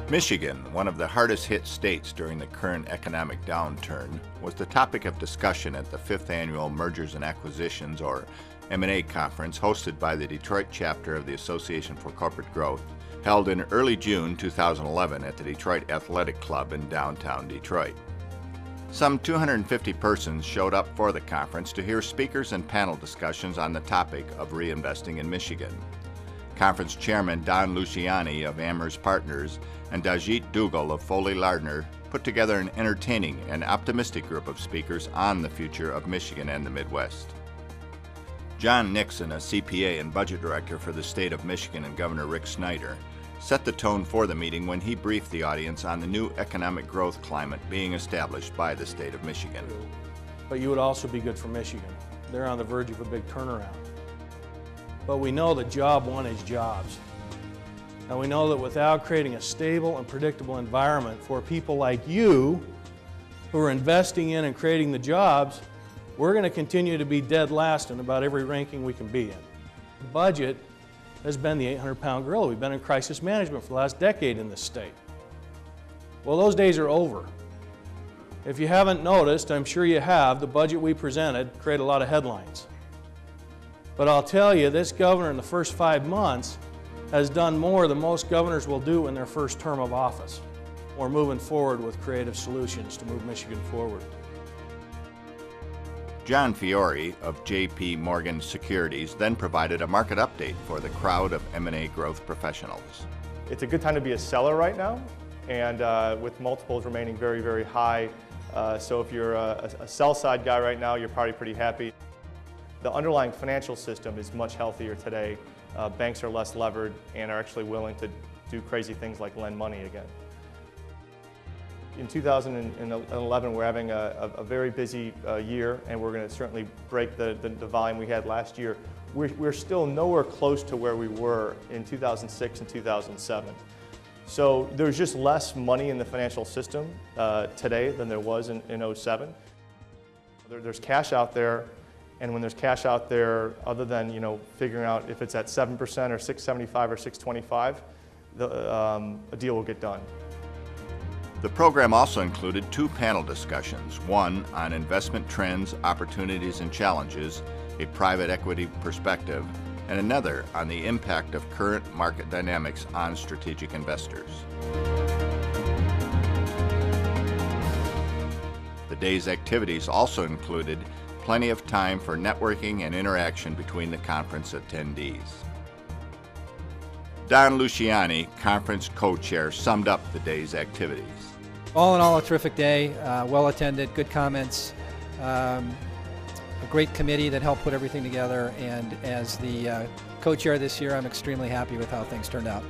Michigan, one of the hardest hit states during the current economic downturn, was the topic of discussion at the 5th Annual Mergers and Acquisitions, or M&A Conference, hosted by the Detroit chapter of the Association for Corporate Growth, held in early June 2011 at the Detroit Athletic Club in downtown Detroit. Some 250 persons showed up for the conference to hear speakers and panel discussions on the topic of reinvesting in Michigan. Conference Chairman Don Luciani of Amherst Partners and Dajit Dougal of Foley Lardner put together an entertaining and optimistic group of speakers on the future of Michigan and the Midwest. John Nixon, a CPA and budget director for the state of Michigan, and Governor Rick Snyder set the tone for the meeting when he briefed the audience on the new economic growth climate being established by the state of Michigan. But you would also be good for Michigan. They're on the verge of a big turnaround. But we know that job one is jobs. And we know that without creating a stable and predictable environment for people like you who are investing in and creating the jobs, we're going to continue to be dead last in about every ranking we can be in. The budget has been the 800-pound gorilla. We've been in crisis management for the last decade in this state. Well, those days are over. If you haven't noticed, I'm sure you have, the budget we presented created a lot of headlines. But I'll tell you, this governor in the first 5 months has done more than most governors will do in their first term of office. We're moving forward with creative solutions to move Michigan forward. John Fiore of J.P. Morgan Securities then provided a market update for the crowd of M&A growth professionals. It's a good time to be a seller right now, and with multiples remaining very, very high. So if you're a sell-side guy right now, you're probably pretty happy. The underlying financial system is much healthier today. Banks are less levered and are actually willing to do crazy things like lend money again. In 2011, we're having a very busy year, and we're going to certainly break the volume we had last year. We're still nowhere close to where we were in 2006 and 2007. So there's just less money in the financial system today than there was in 07. There's cash out there. And when there's cash out there, other than figuring out if it's at 7% or 6.75 or 6.25, a deal will get done. The program also included 2 panel discussions, one on investment trends, opportunities, and challenges, a private equity perspective, and another on the impact of current market dynamics on strategic investors. The day's activities also included plenty of time for networking and interaction between the conference attendees. Don Luciani, conference co-chair, summed up the day's activities. All in all, a terrific day, well attended, good comments, a great committee that helped put everything together, and as the co-chair this year, I'm extremely happy with how things turned out.